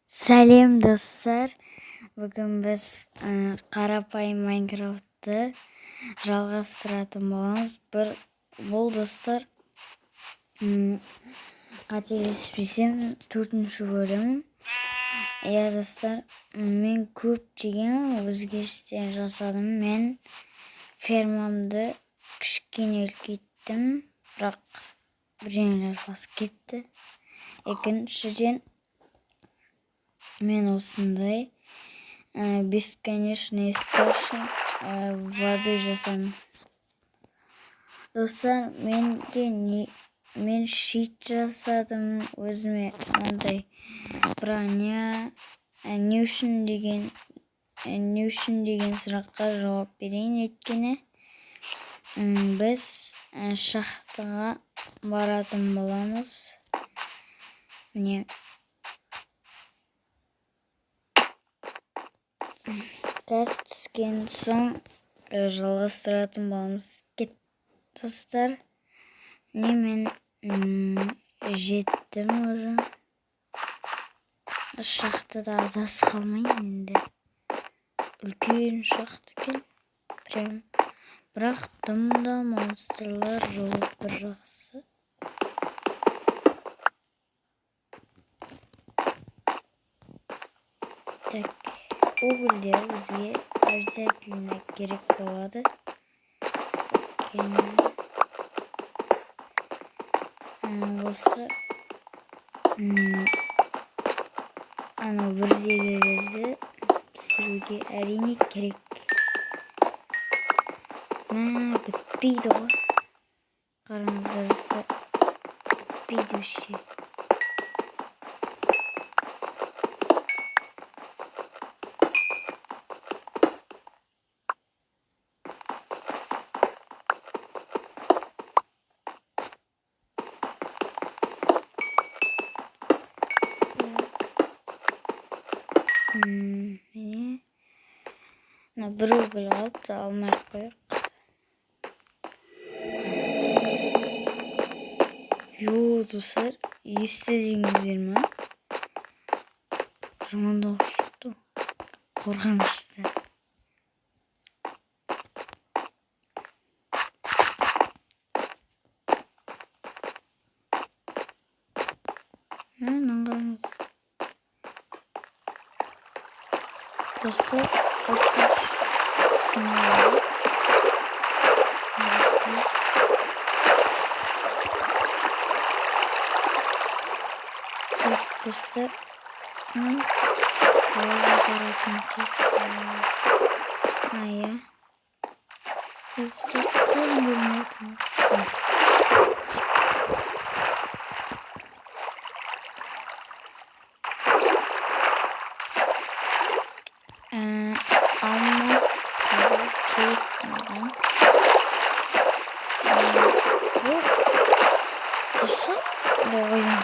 Сәлем достар, бүгін біз қарапайым Майнкрафтты жалғастыратын боламыз. Бұл достар, қателеспесем, 4-ші бөлім. Иә достар, мен көптеген өзгерістер жасадым. Мен фермамды кішкенелтеттім, бірақ бірдеңелер басып кетті. Екіншіден, мен осындай бесконечный источник воды жасадым. Достар, мен щит жасадым өзіме, мынандай броня. Не үшін деген сұраққа жауап берейін. Өйткені біз шахтаға баратын боламыз. Міне, дәріс түскен соң жалғастыратын боламыз. Кет, достар. Мен жеттім уже. Шахтада азасы қалмайын енді. Үлкен шахта екен. Прям. Бірақ тымда монстрлар жоқ, бір жақсы. Так. Угілдер бізге обязательно керек болады. Осы анау бірдеңелерді пісіруге әрине керек. Бітпейді ғой. Қараңыздар, бітпейді вообще. Бір угіл алып алмай қойық. Достар, естідіңіздер ме? Жамандау шықты. Қорғанышты. Қараңыз. Достар, достар, қалай баратын сияқты. Иә. Достар, білмедім. Алмас табы керек маған. Достар, ойын.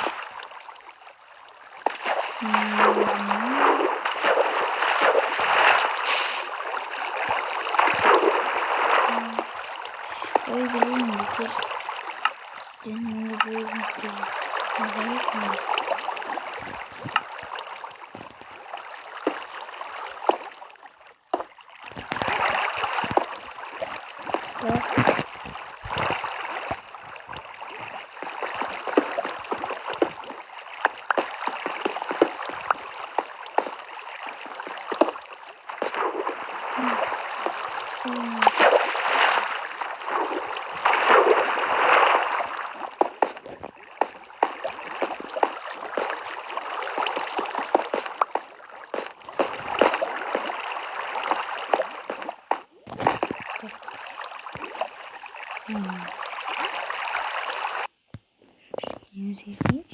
Ой, блин, бекер. Сізден не болуын керек. Özgeç.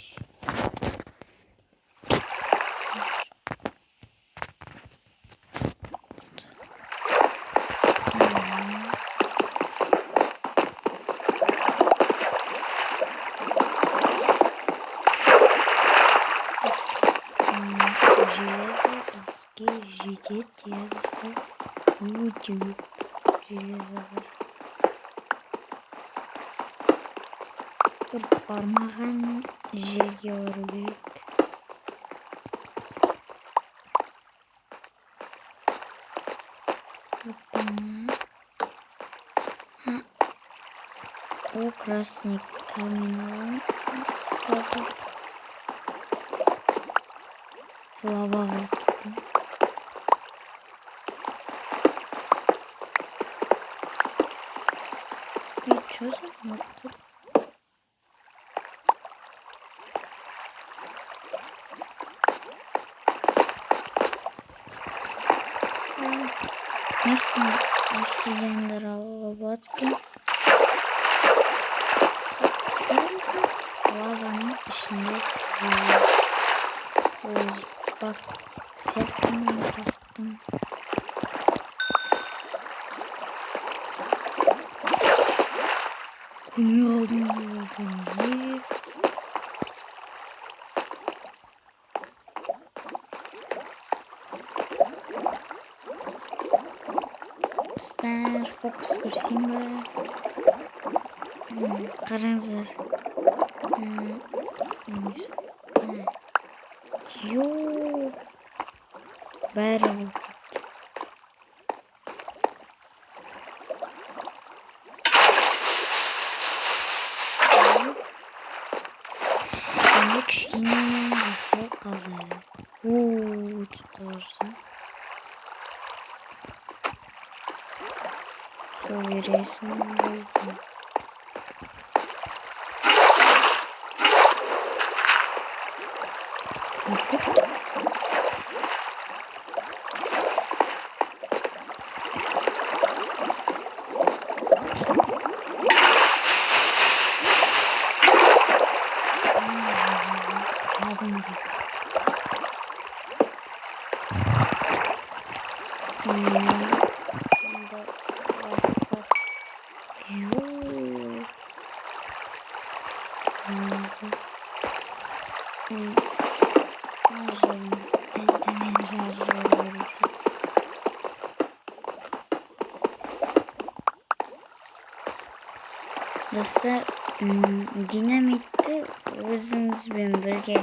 Жетет, яғысы өте көп железо бар. Бір бармаған жерге бару керек. О, красный камень сказал. Лава. И что за мод тут? Нефть обсидиан лопатки. Лаваның ішінде бак сетімін таптым. Не алдым лаваны. Стар фокус көрсем бе? Қараңыздар. Йоу, бәрі болып кетті. Енді кішкене жасау қалды. Өте қоржды. Сол бересің болды. Достар, динамитті өзіңізбен бірге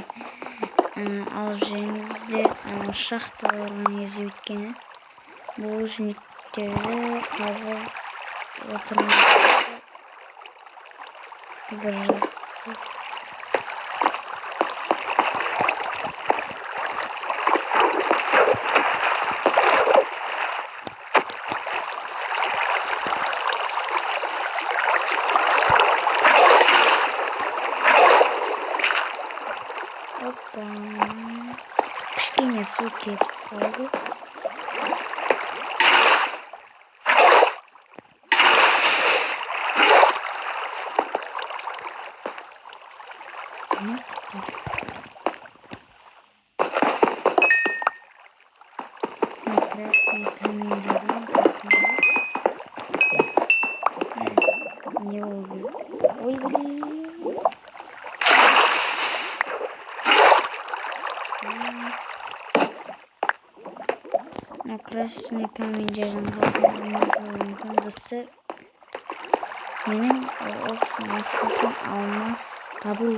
алып жүріңіздер. Шахталардан кезде өткені бұл жүніктерді қазір отырмыз. Бір жақсы. Кішкене су кетіп қалды. Красный камень қасында. Не болды? Ой, блин. Красный камень қасында. Достар, менің осы мақсатым алмас табу.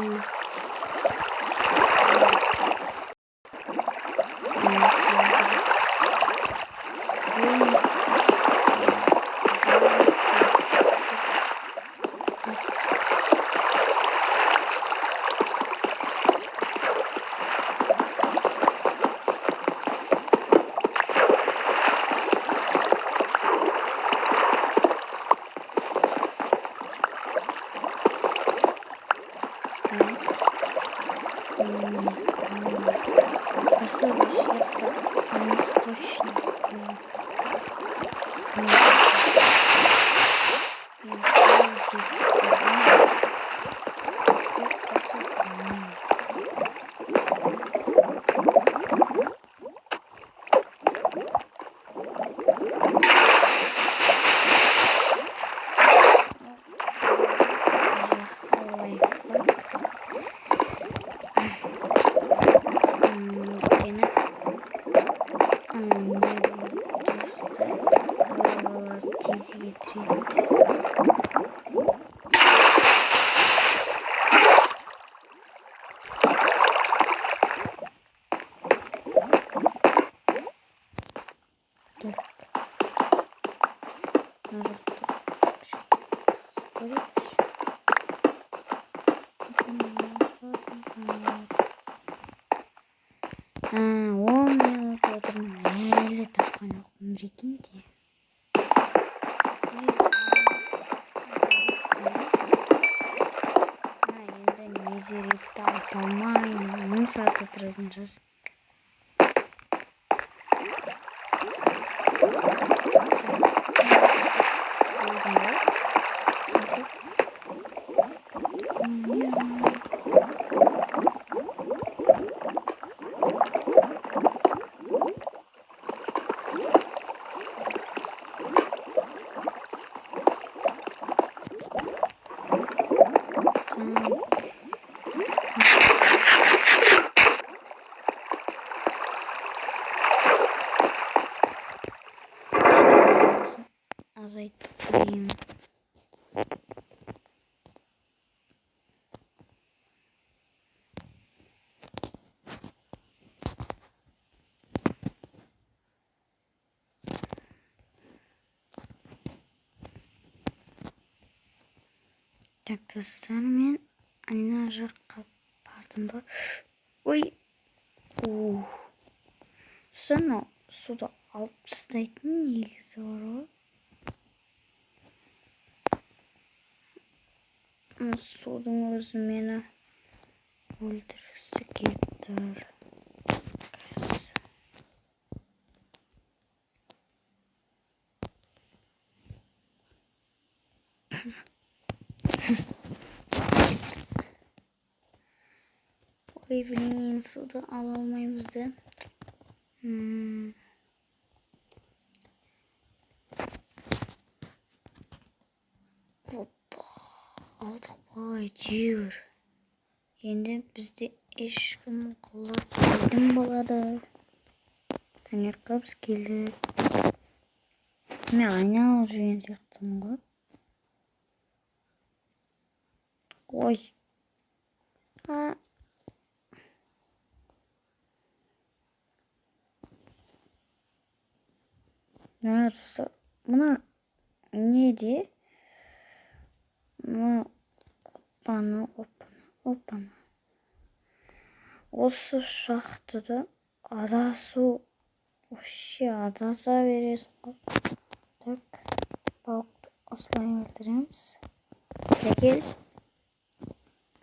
10 минут отырмын, әлі тапқан жоқпын жекенде. Енді мезеретті айта алмаймын, 1000 сағат отыратын жасын. Azaytıp koyayım. Так, достар, мен ана жаққа бардым ба? Ой. Соны суды алып тастайтын негізі бар ғой. Судың өзі мені өлтіргісі келіп тұр. Ой, блин, суды ала алмаймыз да. Алдық бай, жер. Енді бізде ешкім құлап келдім болады. Таңерқабыз келді. Мен айналып жүрген сияқтымын ғой. Ой. Мына неде? Опана. Осы шахтада вообще адаса бересің ғой. Так, балықты осылай өлтіреміз. Кел.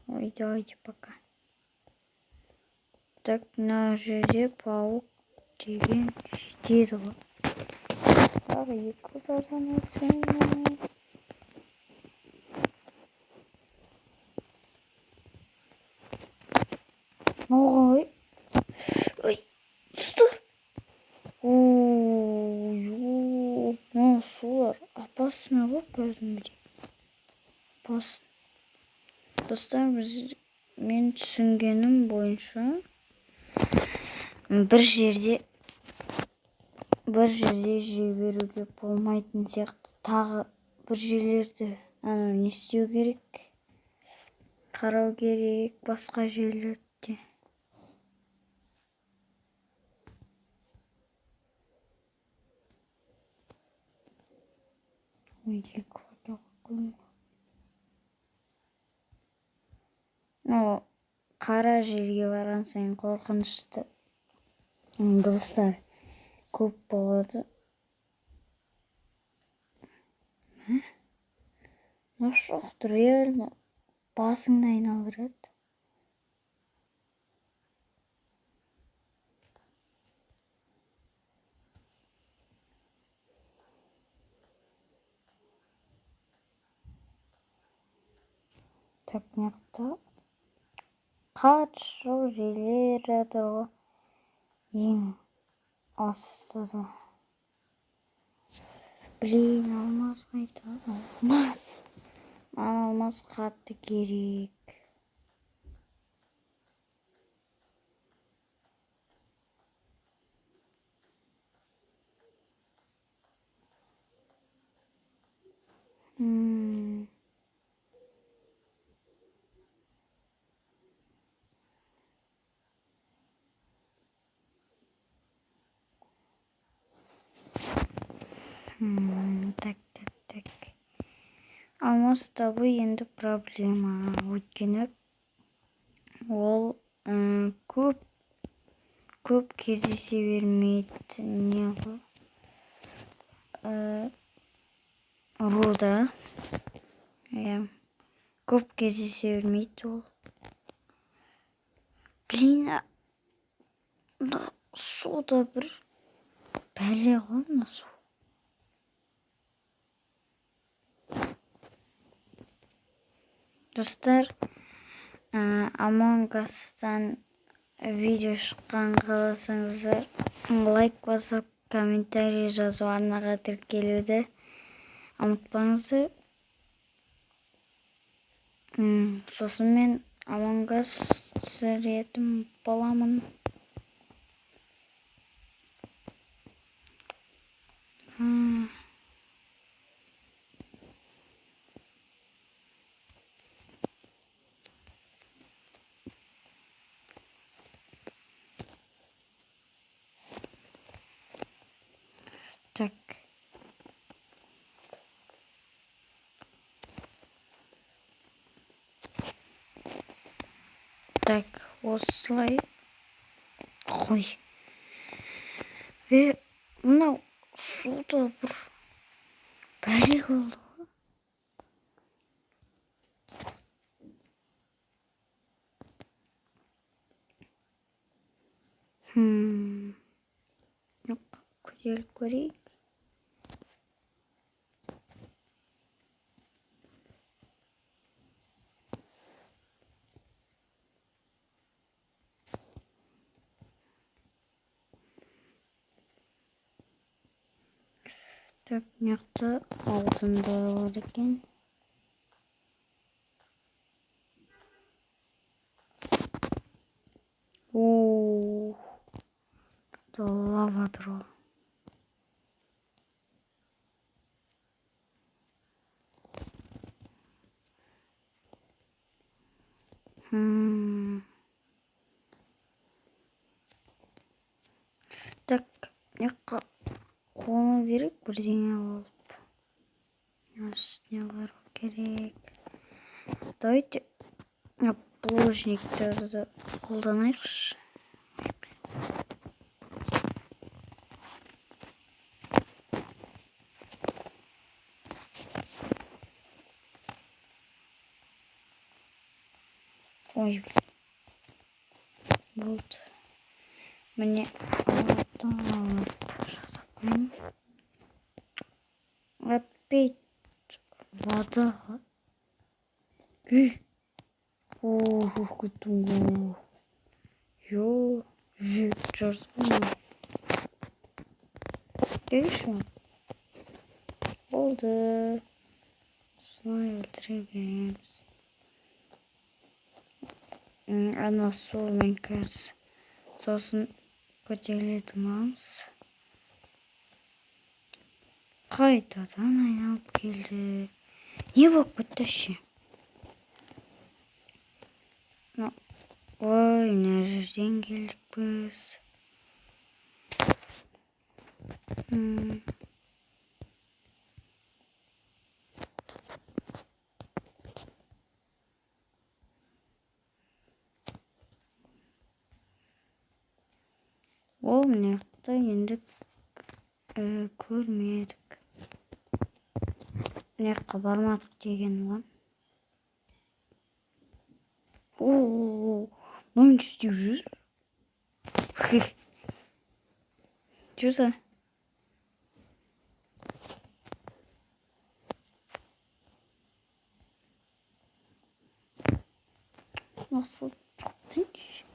Ой, давайте пока. Так, мына жерде пауық деген жетеді ғой. Тағы екі удардан өтеміз. Ой, тұстыр. Солар опасны ғой кәдімгідей. Опасын. Достар, мен түсінгенім бойынша бір жерде жіберуге болмайтын сияқты. Тағы бір жерлерді не істеу керек? Қарау керек басқа жерлерде. Ой, екі ватаға қойма. Қара жерге барған сайын қорқынышты достар көп болады. Шоқты реально басыңды айналдырады. Так, мықты қатшы жерлер жатыр ғой. Ең астыда. Блин, алмаз қайда? Алмаз. Алмаз қатты керек. Так. Алмаз табу енді проблема. Өйткені ол көп көп кездесе бермейтін не ғой? Руда. Көп кездесе бермейді ол. Блин, суда бір бәле ғой мына су. Достар, Among Us'тан видео шыққан қаласаңыздар, лайк басып, комментарий жазу, арнаға тіркелуді ұмытпаңыздар. Сосын мен Among Us түсіретін боламын. Так. Так, осылай қой. Мынау суда бір бәле болды ғой. Көтеріліп көрейік. Так, мықты алтындар бар екен. Лава тұр. Так, мықты қону керек бірдеңе болып. Нелер керек. Давайте плужниктерді қолданайықшы. Ой, болды. Міне алтын алып жасаппын. Опять водаға. Күттім. Жазбын. Дегіші ма? Болды. Солай өлтіре береміз. Ана суымен қазір. Сосын көтеріледі мамыз. Қайтадан айналып келді. Не болып кетті ше? Ой, мына жерден келдік біз. Ол мынақты енді көрмедік. Мынақа бармадық деген ғой. Мынаны істеп жүр. Жүзі. Nasıl çatış?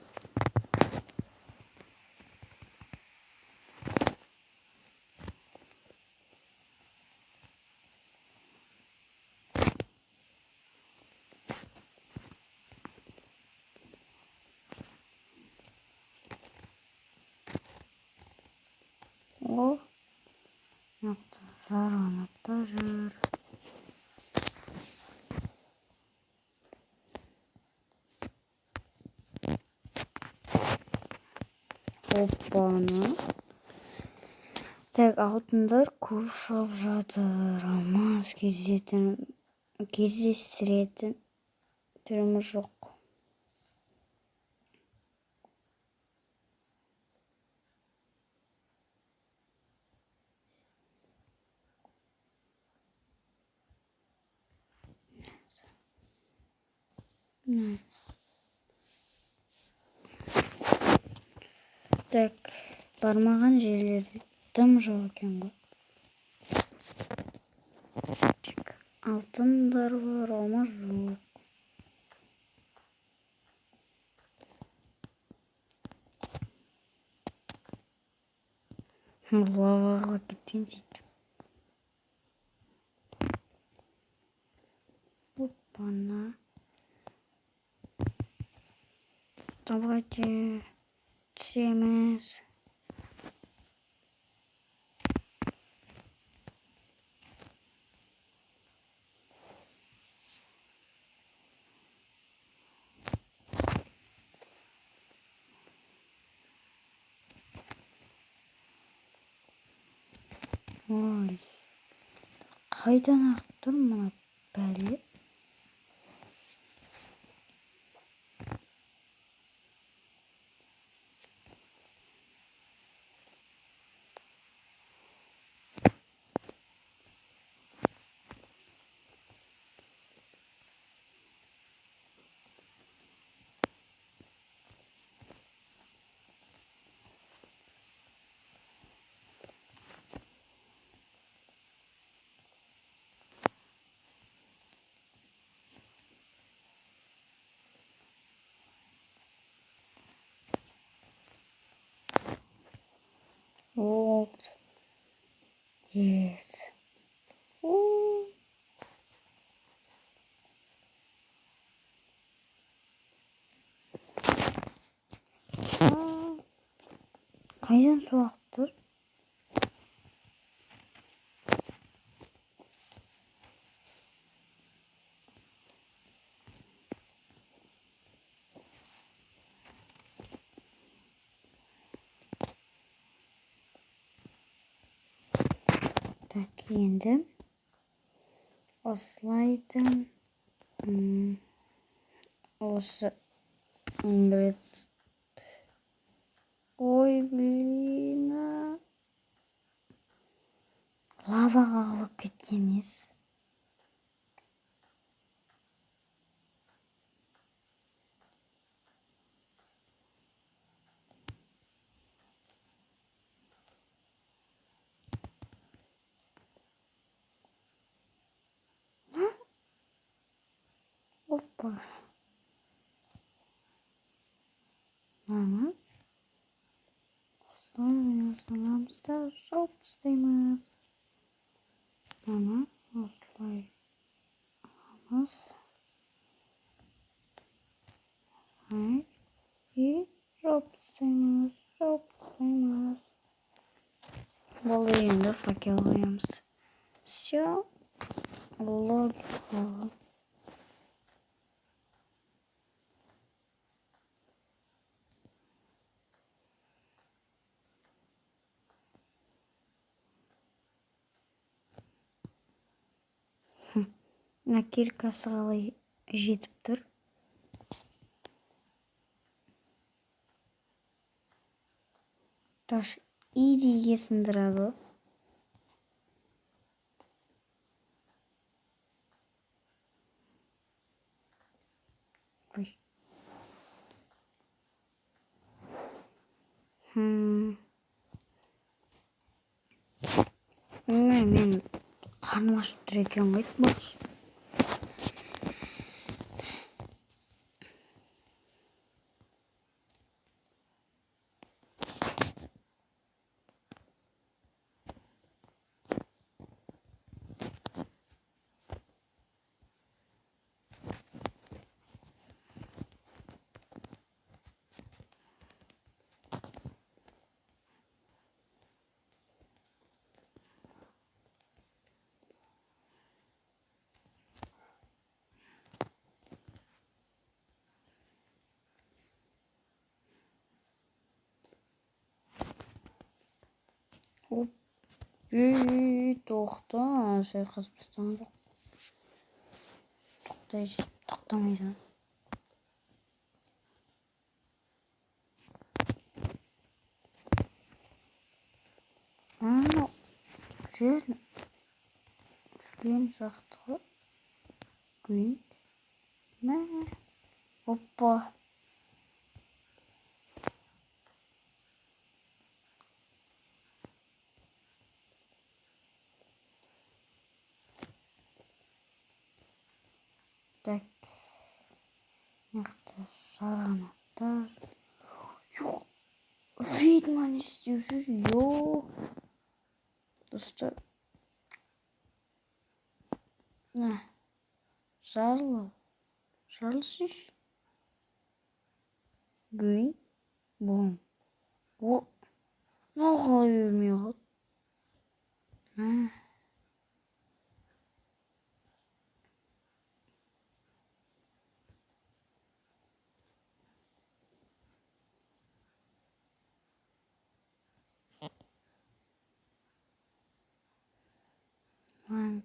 O noktalar. Hoppana. Tek altınlar kurşap жатыр. Алмаз кездестіретін түріміз жоқ. Так, бармаған жерлерде тым жоқ екен ғой. Тек алтындар бар, алмаз жоқ. Лаваға кеткен сөйтіп. Опана. Давайте түсеміз. Ой, қайдан ағып тұр мына бәле? Вот. Yes. Қайдан су ағып тұр? Так, енді осылайдан осы ой, блин, лаваға ағылып кеткен ес. Опа. Ана. Осылай саламыз да жауып тастаймыз. Ана, осылай аламыз. И жауып тастаймыз. Болды, енді факел қоямыз. Все, логика. Мына киркасы қалай жетіп тұр? Таш идиге сындырады. Ой. Мен қарным ашып тұр екен ғой. Тоқта, шайқасып тастаған жоқ. Тоқтамайды. Ана, үлкен жақты ғой. Көйінді. Мә. Опа. Так. Мықты шаранаттар. Жоқ. Ведьма не істеп жүр. Жоқ. Достар. На. Жарыл. Жарылсыш. Гүй. Бом. О. Қалай өлмей қалды?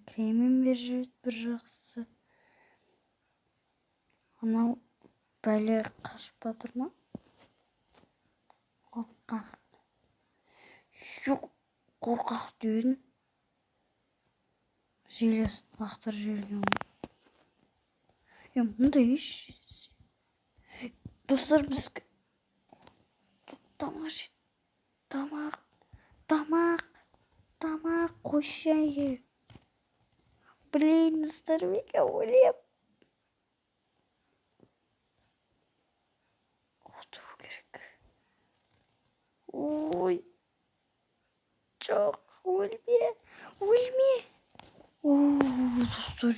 Кремін бер жүрді бір жақсы. Анау бәле қашып батыр ма? Қорқақ. Жоқ, қорқақ деудің. Желес лақтыр жерген. Мұндай еш. Достар, біз тамақ жет. Тамақ қойшайы. Блин, достар, мега өлем. Отыру керек. Ой. Жоқ, өлме. Достар,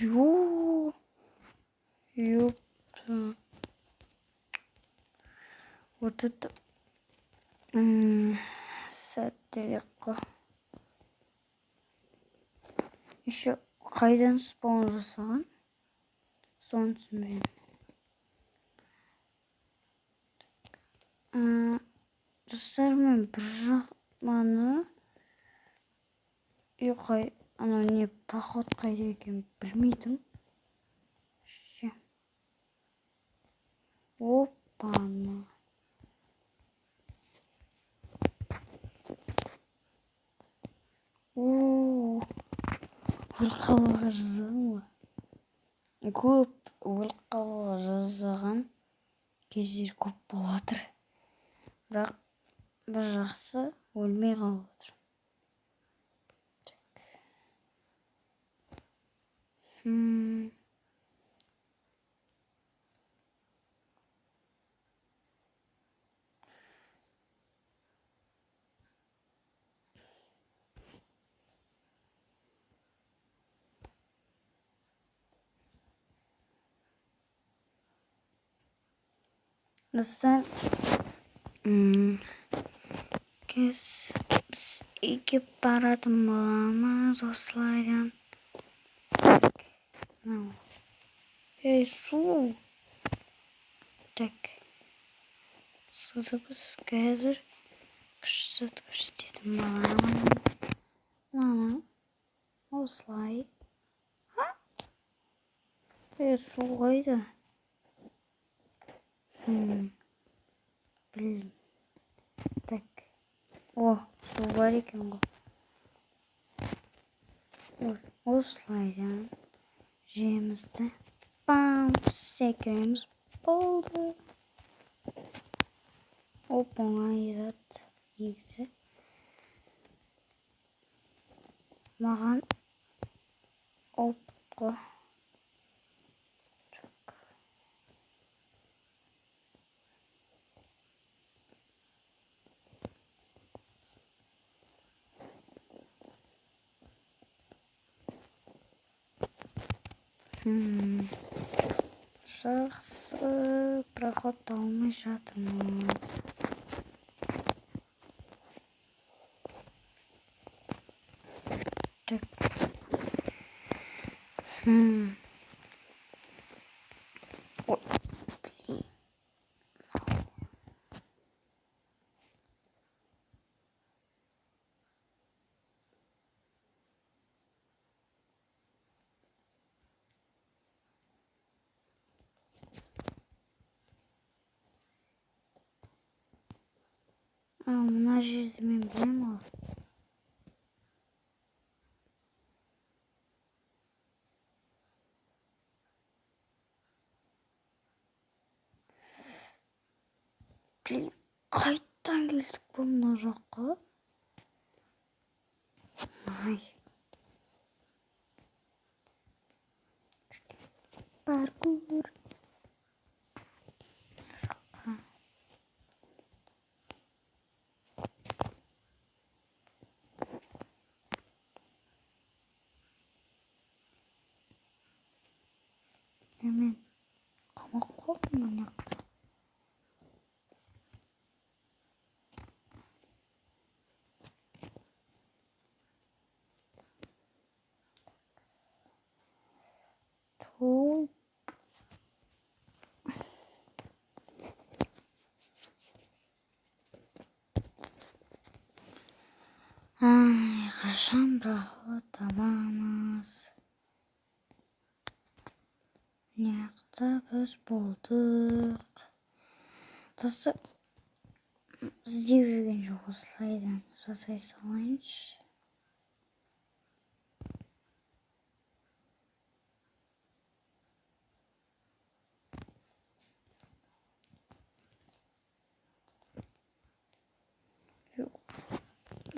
ёпта. Вот это сәттілік. Еще қайдан спаун жасаған? Соны түсінбеймін. Достар, мен бір жағманы анау не проход қайда екен білмейдім. Опаны. Өліп қалуға жазған ба? Көп өліп қалуға жазған кездер көп болатыр. Бірақ бір жақсы өлмей қалып отыр. Достар, біз үйге баратын боламыз осылайдан. Су. Так. Суды біз қазір көрсететін боламыз. Мана. Осылай. Су қайда? Блин. Так. Су бар екен ғой. Осылайдан жемізді секіреміз. Болды. Оңайырады негізі. Маған опытқо. Жақсы проход алмай жатырмын. Так. Мына жерді мен білемін ғой. Қайдан келдік бұл мына жаққа? Ай. Паркур. Жаққа. Мен қамақ қолдым мына жақта. Той. Ай, қашан проход табамыз? Мына біз болдық. Достар, іздеп жүрген жоқ, осылайдан жасай салайыншы.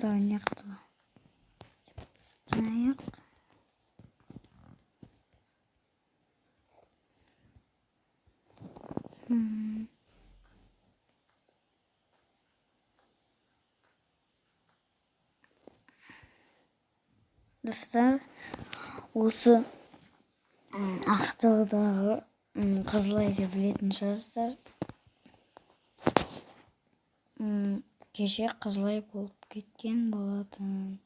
Давай мына жақта сынайық. Достар, осы Ақтаудағы Қызылайды білетін шығарсыздар. Кеше Қызылай болып кеткен болатын.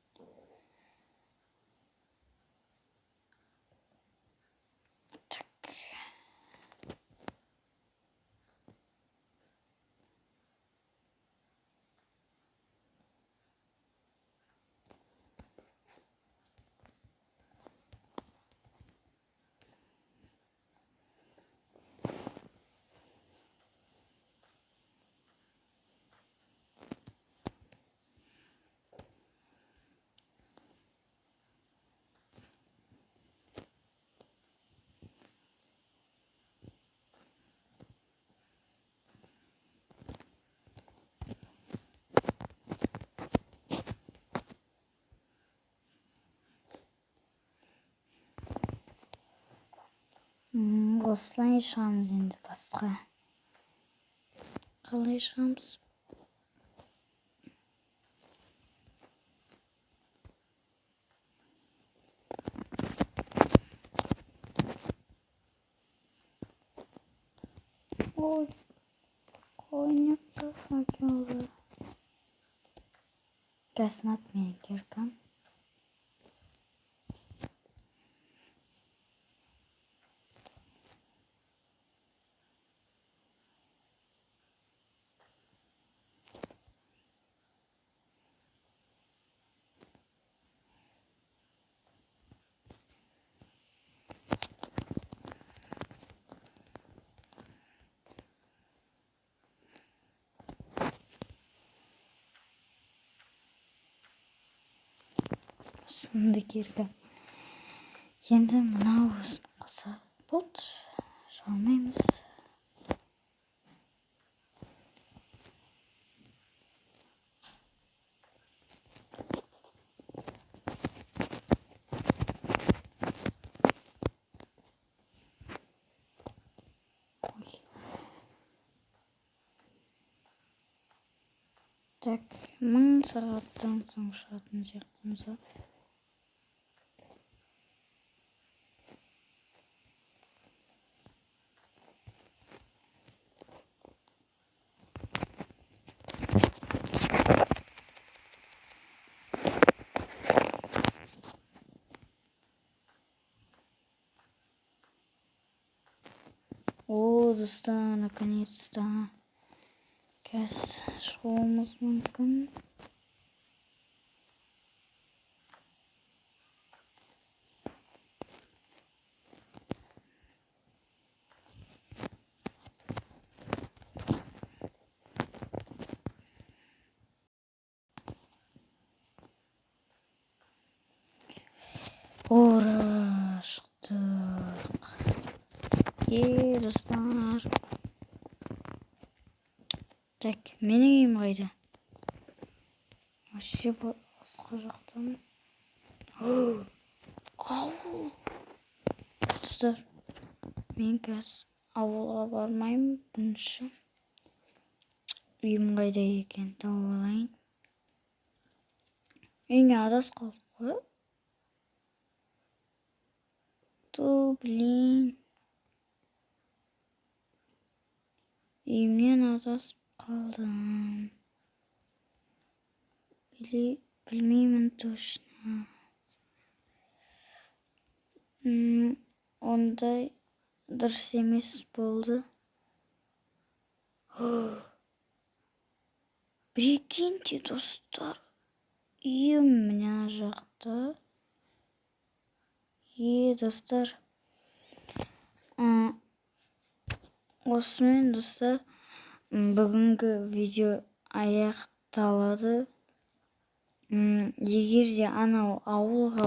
Осылай шығамыз енді басқа. Қалай шығамыз? Ой, қойнекті факелді. Кәсін ат менің керкам. Сынды керкам. Енді мынау өзін қоса болды. Жалмаймыз. Так, 1000 сағаттан соң шығатын сияқтымыз. О, достар, наконец-то газ шығуымыз мүмкін. Ура, шықтық. Достар. Так, менің үйім қайда? Вообще басқа жақтан. Ауыл. Достар, мен қазір ауылға бармаймын. Бірінші үйім қайда екен тауып алайын. Үйіне адас қалдық қой. Блин. Үйімнен адасып қалдым. Или білмеймін точно. Ондай дұрыс емес болды. Прикиньте, достар. Үйім мына жақта. Достар. Осымен, достар, бүгінгі видео аяқталады. Егер де анау ауылға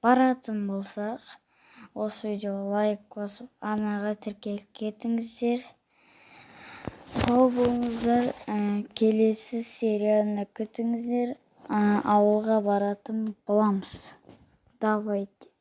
баратын болсақ, осы видео лайк басып, анаға тіркеліп кетіңіздер. Сау болыңыздар. Келесі серияны күтіңіздер. Ауылға баратын боламыз. Давайте.